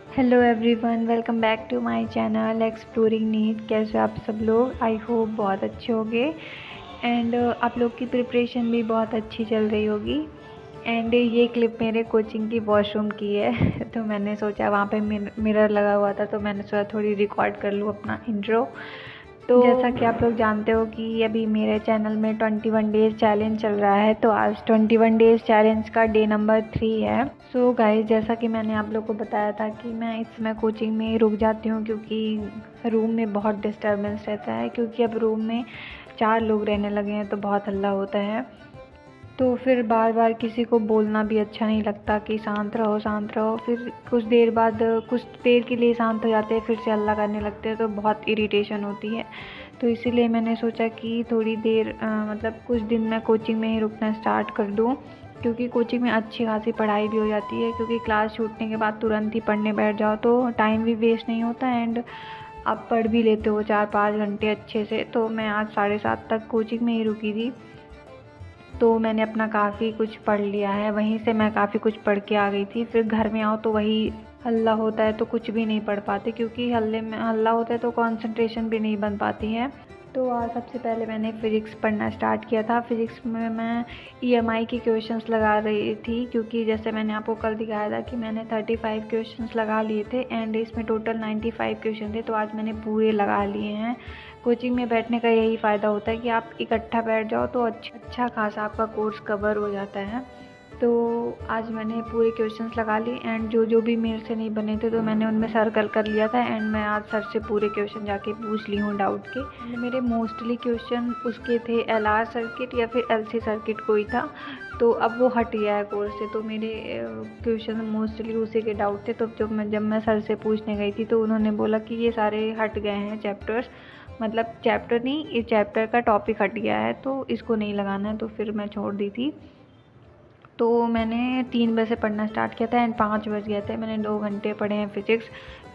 Hello everyone, welcome back to my channel exploring NEET. कैसे हो आप सब लोग? आई होप बहुत अच्छे होंगे एंड आप लोग की प्रिपरेशन भी बहुत अच्छी चल रही होगी। एंड ये क्लिप मेरे कोचिंग की वॉशरूम की है तो मैंने सोचा वहाँ पे मिरर लगा हुआ था तो मैंने सोचा थोड़ी रिकॉर्ड कर लूँ अपना इंट्रो। तो जैसा कि आप लोग जानते हो कि अभी मेरे चैनल में 21 डेज़ चैलेंज चल रहा है, तो आज 21 डेज़ चैलेंज का डे नंबर 3 है। सो गाइस, जैसा कि मैंने आप लोग को बताया था कि मैं इस समय कोचिंग में रुक जाती हूँ क्योंकि रूम में बहुत डिस्टर्बेंस रहता है, क्योंकि अब रूम में 4 लोग रहने लगे हैं तो बहुत हल्ला होता है। तो फिर बार बार किसी को बोलना भी अच्छा नहीं लगता कि शांत रहो शांत रहो। फिर कुछ देर बाद कुछ देर के लिए शांत हो जाते हैं, फिर से हल्ला करने लगते हैं, तो बहुत इरिटेशन होती है। तो इसीलिए मैंने सोचा कि थोड़ी देर मतलब कुछ दिन मैं कोचिंग में ही रुकना स्टार्ट कर दूँ, क्योंकि कोचिंग में अच्छी खासी पढ़ाई भी हो जाती है। क्योंकि क्लास छूटने के बाद तुरंत ही पढ़ने बैठ जाओ तो टाइम भी वेस्ट नहीं होता एंड आप पढ़ भी लेते हो 4-5 घंटे अच्छे से। तो मैं आज 7:30 तक कोचिंग में ही रुकी थी, तो मैंने अपना काफ़ी कुछ पढ़ लिया है। वहीं से मैं काफ़ी कुछ पढ़ के आ गई थी। फिर घर में आओ तो वही हल्ला होता है तो कुछ भी नहीं पढ़ पाते, क्योंकि हल्ले में हल्ला होता है तो कंसंट्रेशन भी नहीं बन पाती है। तो आज सबसे पहले मैंने फ़िज़िक्स पढ़ना स्टार्ट किया था। फ़िज़िक्स में मैं ईएमआई के क्वेश्चंस लगा रही थी, क्योंकि जैसे मैंने आपको कल दिखाया था कि मैंने 35 क्वेश्चंस लगा लिए थे एंड इसमें टोटल 95 क्वेश्चन थे, तो आज मैंने पूरे लगा लिए हैं। कोचिंग में बैठने का यही फ़ायदा होता है कि आप इकट्ठा बैठ जाओ तो अच्छा खासा आपका कोर्स कवर हो जाता है। तो आज मैंने पूरे क्वेश्चंस लगा लिए एंड जो जो भी मेरे से नहीं बने थे तो मैंने उनमें सर्कल कर लिया था एंड मैं आज सर से पूरे क्वेश्चन जाके पूछ ली हूँ डाउट के। मेरे मोस्टली क्वेश्चन उसके थे एलआर सर्किट या फिर एलसी सर्किट कोई था, तो अब वो हट गया है कोर्स से। तो मेरे क्वेश्चन मोस्टली उसी के डाउट थे। तो जब मैं सर से पूछने गई थी तो उन्होंने बोला कि ये सारे हट गए हैं चैप्टर्स, मतलब चैप्टर नहीं, ये चैप्टर का टॉपिक हट गया है तो इसको नहीं लगाना है। तो फिर मैं छोड़ दी थी। तो मैंने 3 बजे से पढ़ना स्टार्ट किया था एंड 5 बज गए थे। मैंने 2 घंटे पढ़े हैं फ़िज़िक्स।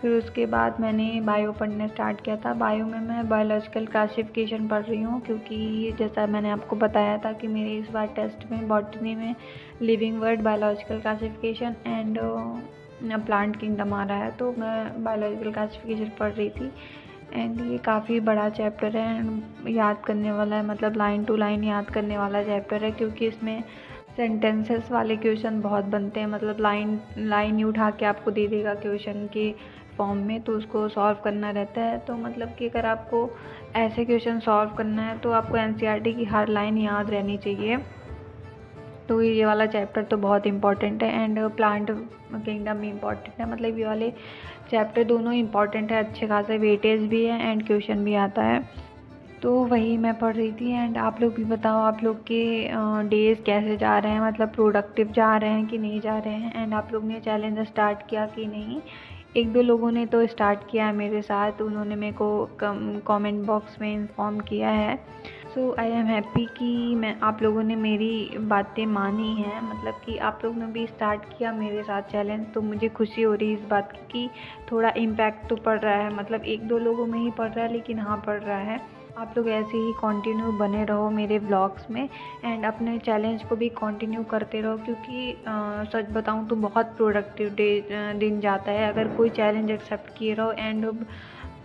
फिर उसके बाद मैंने बायो पढ़ना स्टार्ट किया था। बायो में मैं बायोलॉजिकल क्लासिफिकेशन पढ़ रही हूँ, क्योंकि जैसा मैंने आपको बताया था कि मेरे इस बार टेस्ट में बॉटनी में living world, biological classification and plant kingdom आ रहा है, तो मैं बायोलॉजिकल क्लासिफिकेशन पढ़ रही थी। एंड ये काफ़ी बड़ा चैप्टर है एंड याद करने वाला है, मतलब लाइन टू लाइन याद करने वाला चैप्टर है, क्योंकि इसमें सेंटेंसेस वाले क्वेश्चन बहुत बनते हैं। मतलब लाइन लाइन ही उठा के आपको दे देगा क्वेश्चन के फॉर्म में, तो उसको सॉल्व करना रहता है। तो मतलब कि अगर आपको ऐसे क्वेश्चन सॉल्व करना है तो आपको एनसीईआरटी की हर लाइन याद रहनी चाहिए। तो ये वाला चैप्टर तो बहुत इम्पॉर्टेंट है एंड प्लांट किंगडम भी इम्पॉर्टेंट है। मतलब ये वाले चैप्टर दोनों इम्पॉर्टेंट है, अच्छे खासे वेटेज भी है एंड क्वेश्चन भी आता है। तो वही मैं पढ़ रही थी। एंड आप लोग भी बताओ, आप लोग के डेज़ कैसे जा रहे हैं? मतलब प्रोडक्टिव जा रहे हैं कि नहीं जा रहे हैं? एंड आप लोग ने चैलेंज स्टार्ट किया कि नहीं? 1-2 लोगों ने तो स्टार्ट किया है मेरे साथ, उन्होंने मेरे को कमेंट बॉक्स में इन्फॉर्म किया है। सो आई एम हैप्पी कि मैं आप लोगों ने मेरी बातें मानी हैं, मतलब कि आप लोगों ने भी स्टार्ट किया मेरे साथ चैलेंज। तो मुझे खुशी हो रही है इस बात की कि थोड़ा इम्पैक्ट तो पड़ रहा है, मतलब 1-2 लोगों में ही पड़ रहा है लेकिन हाँ पड़ रहा है। आप लोग ऐसे ही कंटिन्यू बने रहो मेरे व्लॉग्स में एंड अपने चैलेंज को भी कंटिन्यू करते रहो, क्योंकि सच बताऊं तो बहुत प्रोडक्टिव दिन जाता है अगर कोई चैलेंज एक्सेप्ट किए रहो एंड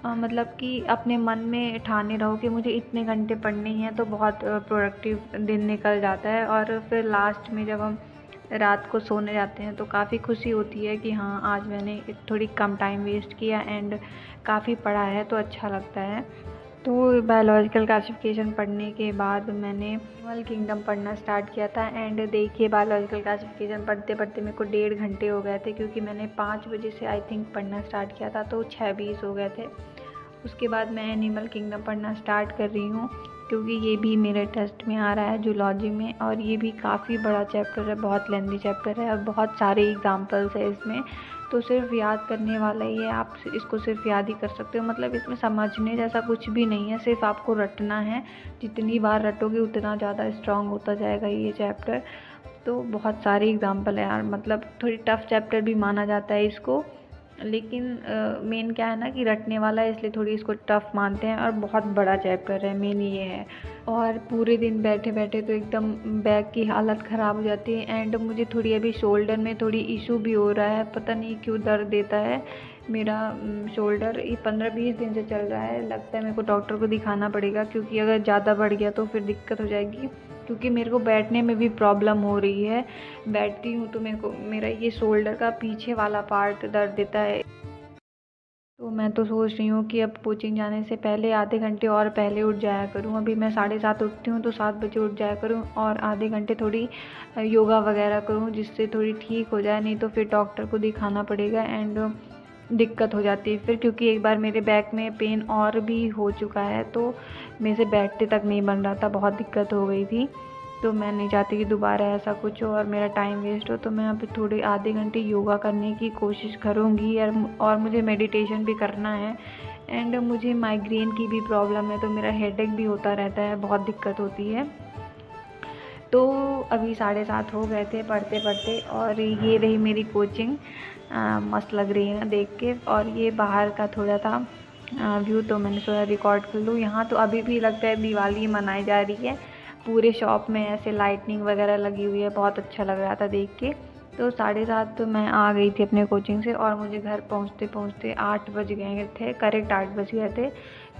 मतलब कि अपने मन में ठाने रहो कि मुझे इतने घंटे पढ़ने ही हैं, तो बहुत प्रोडक्टिव दिन निकल जाता है। और फिर लास्ट में जब हम रात को सोने जाते हैं तो काफ़ी खुशी होती है कि हाँ आज मैंने थोड़ी कम टाइम वेस्ट किया एंड काफ़ी पढ़ा है, तो अच्छा लगता है। तो बायोलॉजिकल क्लासिफिकेशन पढ़ने के बाद मैंने एनिमल किंगडम पढ़ना स्टार्ट किया था एंड देखिए बायोलॉजिकल क्लासिफिकेशन पढ़ते पढ़ते मेरे को 1.5 घंटे हो गए थे, क्योंकि मैंने 5 बजे से आई थिंक पढ़ना स्टार्ट किया था, तो 6:20 हो गए थे। उसके बाद मैं एनिमल किंगडम पढ़ना स्टार्ट कर रही हूँ, क्योंकि ये भी मेरे टेस्ट में आ रहा है जूलॉजी में, और ये भी काफ़ी बड़ा चैप्टर है, बहुत लेंथी चैप्टर है और बहुत सारे एग्जाम्पल्स है इसमें। तो सिर्फ याद करने वाला ही है, आप इसको सिर्फ याद ही कर सकते हो। मतलब इसमें समझने जैसा कुछ भी नहीं है, सिर्फ आपको रटना है। जितनी बार रटोगे उतना ज़्यादा स्ट्रॉन्ग होता जाएगा ये चैप्टर। तो बहुत सारे एग्जाम्पल है यार, मतलब थोड़ी टफ चैप्टर भी माना जाता है इसको। लेकिन मेन क्या है ना कि रटने वाला है, इसलिए थोड़ी इसको टफ़ मानते हैं और बहुत बड़ा चैप्टर है, मेन ये है। और पूरे दिन बैठे बैठे तो एकदम बैक की हालत ख़राब हो जाती है। एंड मुझे थोड़ी अभी शोल्डर में थोड़ी इशू भी हो रहा है, पता नहीं क्यों दर्द देता है मेरा शोल्डर। ये 15-20 दिन से चल रहा है। लगता है मेरे को डॉक्टर को दिखाना पड़ेगा, क्योंकि अगर ज़्यादा बढ़ गया तो फिर दिक्कत हो जाएगी। क्योंकि मेरे को बैठने में भी प्रॉब्लम हो रही है, बैठती हूँ तो मेरा ये शोल्डर का पीछे वाला पार्ट दर्द देता है। तो मैं तो सोच रही हूँ कि अब कोचिंग जाने से पहले आधे घंटे और पहले उठ जाया करूँ। अभी मैं 7:30 उठती हूँ, तो 7 बजे उठ जाया करूँ और आधे घंटे थोड़ी योगा वगैरह करूँ, जिससे थोड़ी ठीक हो जाए। नहीं तो फिर डॉक्टर को दिखाना पड़ेगा एंड दिक्कत हो जाती है फिर, क्योंकि एक बार मेरे बैक में पेन और भी हो चुका है, तो मेरे से बैठते तक नहीं बन रहा था, बहुत दिक्कत हो गई थी। तो मैं नहीं चाहती कि दोबारा ऐसा कुछ हो और मेरा टाइम वेस्ट हो। तो मैं अभी थोड़े आधे घंटे योगा करने की कोशिश करूँगी। और मुझे मेडिटेशन भी करना है। एंड मुझे माइग्रेन की भी प्रॉब्लम है, तो मेरा हेडेक भी होता रहता है, बहुत दिक्कत होती है। तो अभी 7:30 हो गए थे पढ़ते पढ़ते, और ये रही मेरी कोचिंग। मस्त लग रही है ना देख के। और ये बाहर का थोड़ा था व्यू, तो मैंने सोचा रिकॉर्ड कर लूँ। यहाँ तो अभी भी लगता है दिवाली मनाई जा रही है, पूरे शॉप में ऐसे लाइटनिंग वगैरह लगी हुई है, बहुत अच्छा लग रहा था देख के। तो 7:30 तो मैं आ गई थी अपने कोचिंग से, और मुझे घर पहुँचते पहुँचते 8 बज गए थे, करेक्ट 8 बज गए थे।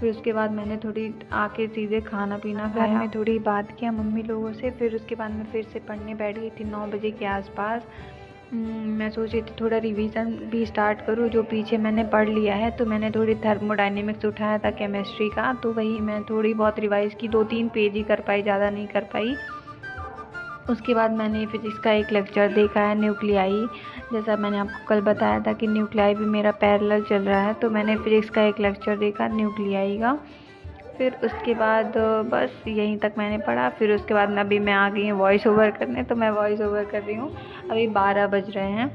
फिर उसके बाद मैंने थोड़ी आके सीधे खाना पीना खाया, घर में थोड़ी बात किया मम्मी लोगों से। फिर उसके बाद मैं फिर से पढ़ने बैठ गई थी 9 बजे के आसपास। मैं सोच रही थी थोड़ा रिवीजन भी स्टार्ट करूँ, जो पीछे मैंने पढ़ लिया है। तो मैंने थोड़ी थर्मोडायनेमिक्स उठाया था केमिस्ट्री का, तो वही मैं थोड़ी बहुत रिवाइज़ की, 2-3 पेज ही कर पाई, ज़्यादा नहीं कर पाई। उसके बाद मैंने फिज़िक्स का एक लेक्चर देखा है, न्यूक्लियाई। जैसा मैंने आपको कल बताया था कि न्यूक्लियाई भी मेरा पैरेलल चल रहा है, तो मैंने फिज़िक्स का एक लेक्चर देखा न्यूक्लियाई का। फिर उसके बाद बस यहीं तक मैंने पढ़ा। फिर उसके बाद अभी मैं आ गई हूँ वॉइस ओवर करने, तो मैं वॉइस ओवर कर रही हूँ। अभी 12 बज रहे हैं।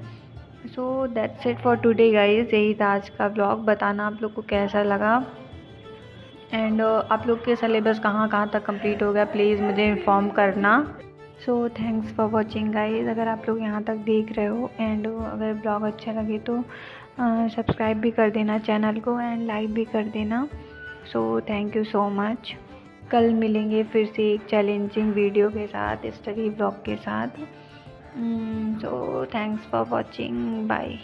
So that's it for today guys. यही था आज का व्लॉग। बताना आप लोग को कैसा लगा, एंड आप लोग के सिलेबस कहाँ कहाँ तक कंप्लीट हो गया, प्लीज़ मुझे इन्फॉर्म करना। सो थैंक्स फॉर वॉचिंग गाइस। अगर आप लोग यहाँ तक देख रहे हो, एंड अगर ब्लॉग अच्छा लगे तो सब्सक्राइब भी कर देना चैनल को, एंड लाइक भी कर देना। So thank you so much. कल मिलेंगे फिर से एक चैलेंजिंग वीडियो के साथ, स्टडी ब्लॉग के साथ। So thanks for watching, bye.